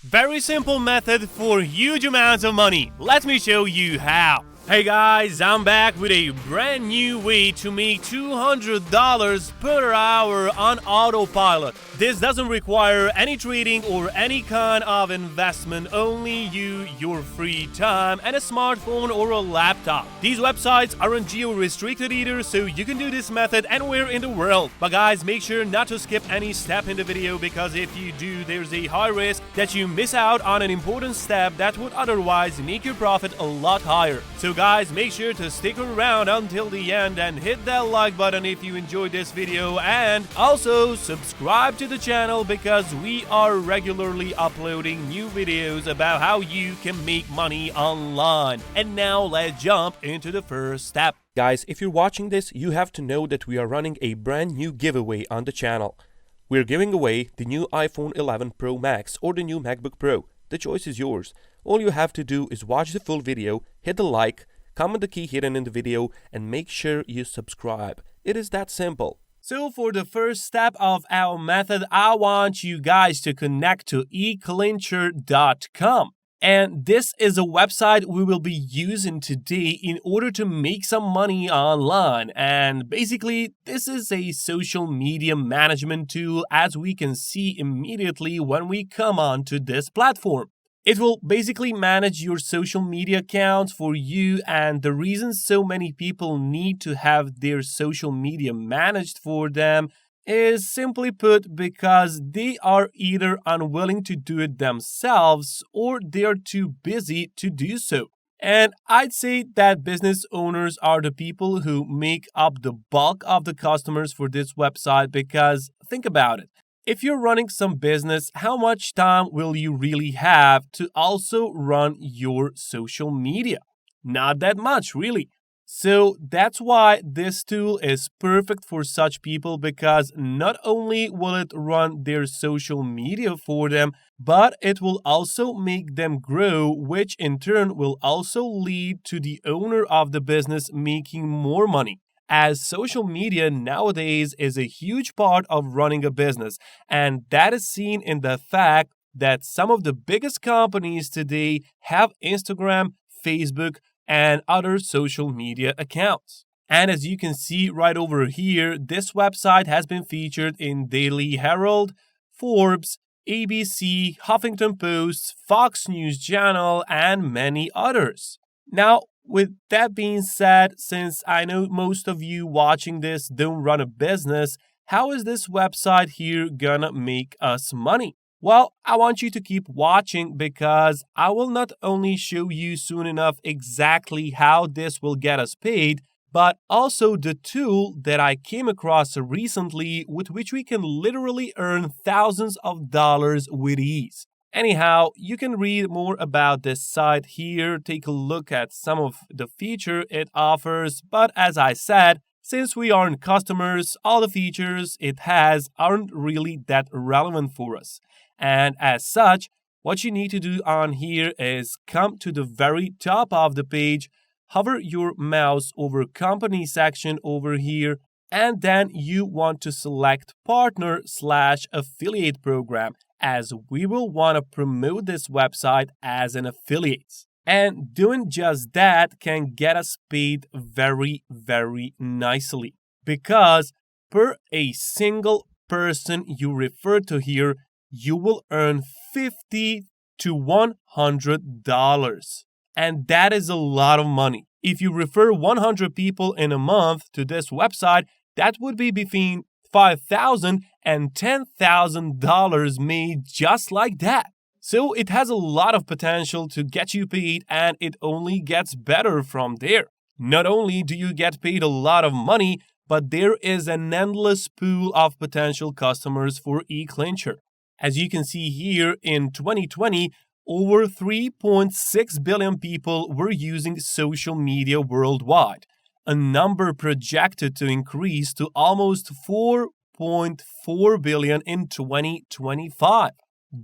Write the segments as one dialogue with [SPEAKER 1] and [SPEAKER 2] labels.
[SPEAKER 1] Very simple method for huge amounts of money. Let me show you how. Hey guys, I'm back with a brand new way to make $200 per hour on Autopilot. This doesn't require any trading or any kind of investment, only you, your free time, and a smartphone or a laptop. These websites aren't geo-restricted either, so you can do this method anywhere in the world. But guys, make sure not to skip any step in the video, because if you do, there's a high risk that you miss out on an important step that would otherwise make your profit a lot higher. So guys, make sure to stick around until the end and hit that like button if you enjoyed this video, and also subscribe to the channel because we are regularly uploading new videos about how you can make money online. And now let's jump into the first step. Guys, if you're watching this, you have to know that we are running a brand new giveaway on the channel. We're giving away the new iPhone 11 Pro Max or the new MacBook Pro. The choice is yours. All you have to do is watch the full video, hit the like, comment the key hidden in the video, and make sure you subscribe. It is that simple. So for the first step of our method, I want you guys to connect to eClincher.com. And this is a website we will be using today in order to make some money online. And basically, this is a social media management tool, as we can see immediately when we come on to this platform. It will basically manage your social media accounts for you, and the reason so many people need to have their social media managed for them is simply put because they are either unwilling to do it themselves or they are too busy to do so. And I'd say that business owners are the people who make up the bulk of the customers for this website, because think about it. If you're running some business, how much time will you really have to also run your social media? Not that much, really. So that's why this tool is perfect for such people, because not only will it run their social media for them, but it will also make them grow, which in turn will also lead to the owner of the business making more money. As social media nowadays is a huge part of running a business, and that is seen in the fact that some of the biggest companies today have Instagram, Facebook, and other social media accounts. And as you can see right over here, this website has been featured in Daily Herald, Forbes, ABC, Huffington Post, Fox News Channel, and many others. Now, with that being said, since I know most of you watching this don't run a business, how is this website here gonna make us money? Well, I want you to keep watching, because I will not only show you soon enough exactly how this will get us paid, but also the tool that I came across recently with which we can literally earn thousands of dollars with ease. Anyhow, you can read more about this site here, take a look at some of the features it offers, but as I said, since we aren't customers, all the features it has aren't really that relevant for us. And as such, what you need to do on here is come to the very top of the page, hover your mouse over company section over here, and then you want to select partner/affiliate program, as we will want to promote this website as an affiliate. And doing just that can get us paid very, very nicely, because per a single person you refer to here, you will earn $50 to $100. And that is a lot of money. If you refer 100 people in a month to this website, that would be between $5,000 and $10,000 made just like that. So it has a lot of potential to get you paid, and it only gets better from there. Not only do you get paid a lot of money, but there is an endless pool of potential customers for eClincher. As you can see here, in 2020, over 3.6 billion people were using social media worldwide, a number projected to increase to almost 4.4 billion in 2025.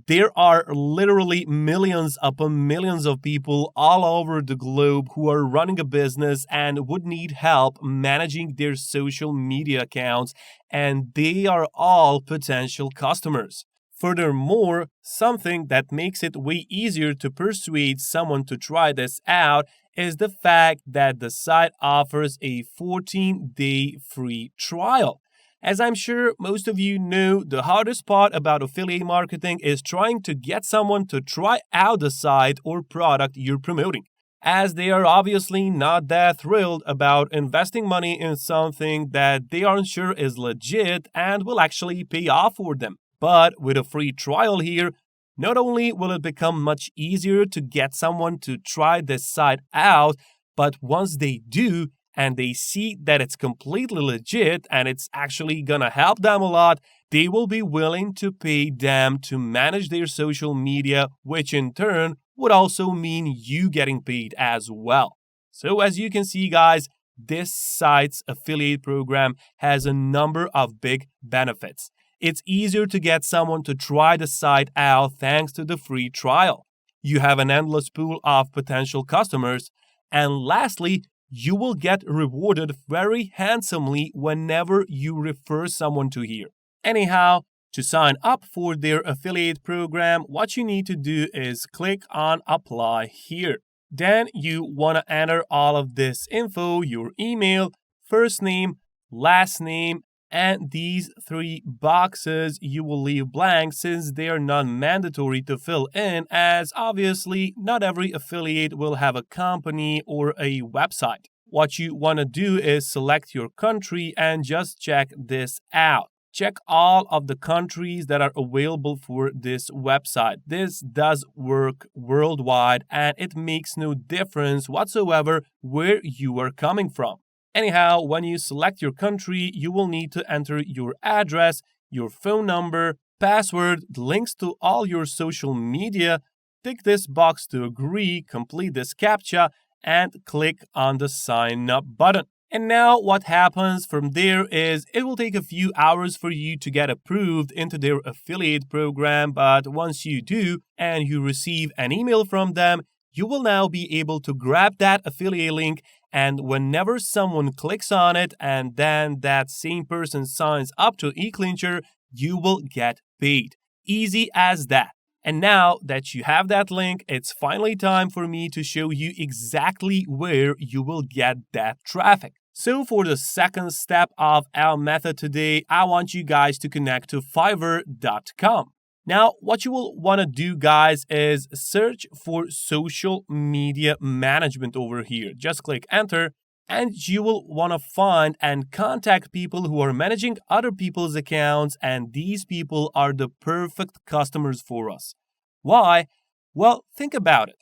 [SPEAKER 1] There are literally millions upon millions of people all over the globe who are running a business and would need help managing their social media accounts, and they are all potential customers. Furthermore, something that makes it way easier to persuade someone to try this out is the fact that the site offers a 14-day free trial. As I'm sure most of you know, the hardest part about affiliate marketing is trying to get someone to try out the site or product you're promoting, as they are obviously not that thrilled about investing money in something that they aren't sure is legit and will actually pay off for them. But with a free trial here, not only will it become much easier to get someone to try this site out, but once they do and they see that it's completely legit and it's actually gonna help them a lot, they will be willing to pay them to manage their social media, which in turn would also mean you getting paid as well. So as you can see, guys, this site's affiliate program has a number of big benefits. It's easier to get someone to try the site out thanks to the free trial. You have an endless pool of potential customers. And lastly, you will get rewarded very handsomely whenever you refer someone to here. Anyhow, to sign up for their affiliate program, what you need to do is click on Apply here. Then you want to enter all of this info, your email, first name, last name, and these 3 boxes you will leave blank since they are not mandatory to fill in, as obviously not every affiliate will have a company or a website. What you want to do is select your country and just check this out. Check all of the countries that are available for this website. This does work worldwide and it makes no difference whatsoever where you are coming from. Anyhow, when you select your country, you will need to enter your address, your phone number, password, links to all your social media, tick this box to agree, complete this CAPTCHA, and click on the sign up button. And now what happens from there is it will take a few hours for you to get approved into their affiliate program, but once you do and you receive an email from them, you will now be able to grab that affiliate link, and whenever someone clicks on it and then that same person signs up to eClincher, you will get paid. Easy as that. And now that you have that link, it's finally time for me to show you exactly where you will get that traffic. So for the second step of our method today, I want you guys to connect to Fiverr.com. Now, what you will want to do, guys, is search for social media management over here. Just click enter, and you will want to find and contact people who are managing other people's accounts, and these people are the perfect customers for us. Why? Well, think about it.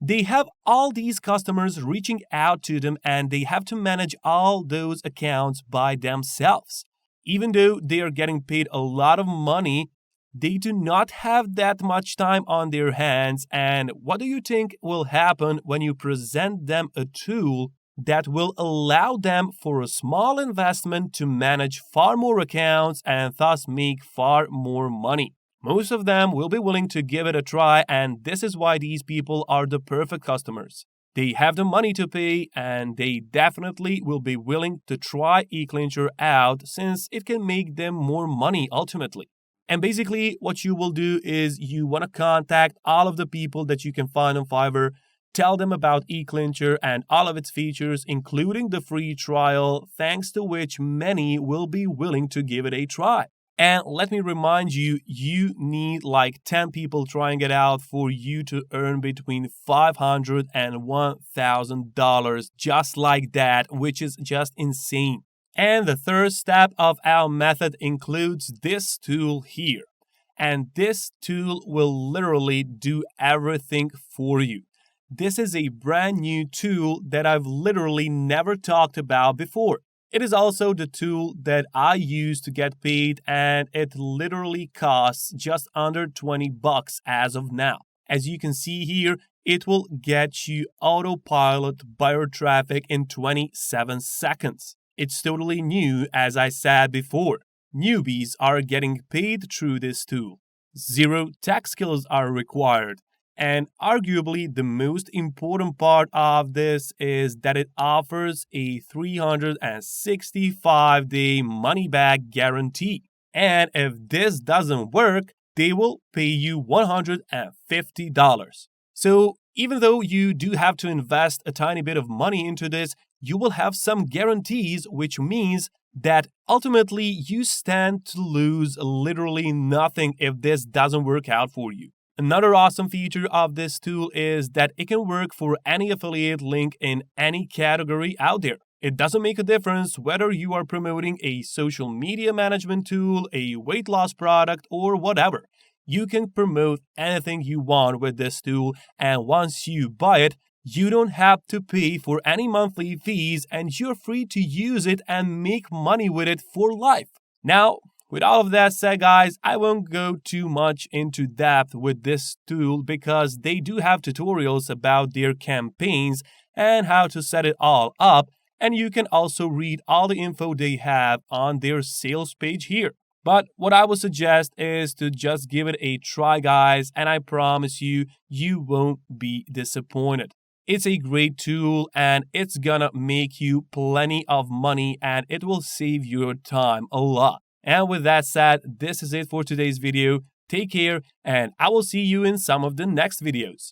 [SPEAKER 1] They have all these customers reaching out to them, and they have to manage all those accounts by themselves. Even though they are getting paid a lot of money, they do not have that much time on their hands. And what do you think will happen when you present them a tool that will allow them for a small investment to manage far more accounts and thus make far more money? Most of them will be willing to give it a try, and this is why these people are the perfect customers. They have the money to pay, and they definitely will be willing to try eClincher out since it can make them more money ultimately. And basically, what you will do is you want to contact all of the people that you can find on Fiverr, tell them about eClincher and all of its features, including the free trial, thanks to which many will be willing to give it a try. And let me remind you, you need like 10 people trying it out for you to earn between $500 and $1,000 just like that, which is just insane. And the third step of our method includes this tool here. And this tool will literally do everything for you. This is a brand new tool that I've literally never talked about before. It is also the tool that I use to get paid, and it literally costs just under $20 as of now. As you can see here, it will get you Autopilot buyer traffic in 27 seconds. It's totally new, as I said before. Newbies are getting paid through this tool. 0 tech skills are required. And arguably the most important part of this is that it offers a 365-day money-back guarantee. And if this doesn't work, they will pay you $150. So even though you do have to invest a tiny bit of money into this, you will have some guarantees, which means that ultimately you stand to lose literally nothing if this doesn't work out for you. Another awesome feature of this tool is that it can work for any affiliate link in any category out there. It doesn't make a difference whether you are promoting a social media management tool, a weight loss product, or whatever. You can promote anything you want with this tool, and once you buy it, you don't have to pay for any monthly fees and you're free to use it and make money with it for life. Now, with all of that said, guys, I won't go too much into depth with this tool because they do have tutorials about their campaigns and how to set it all up, and you can also read all the info they have on their sales page here. But what I would suggest is to just give it a try, guys, and I promise you, you won't be disappointed. It's a great tool and it's gonna make you plenty of money and it will save your time a lot. And with that said, this is it for today's video. Take care and I will see you in some of the next videos.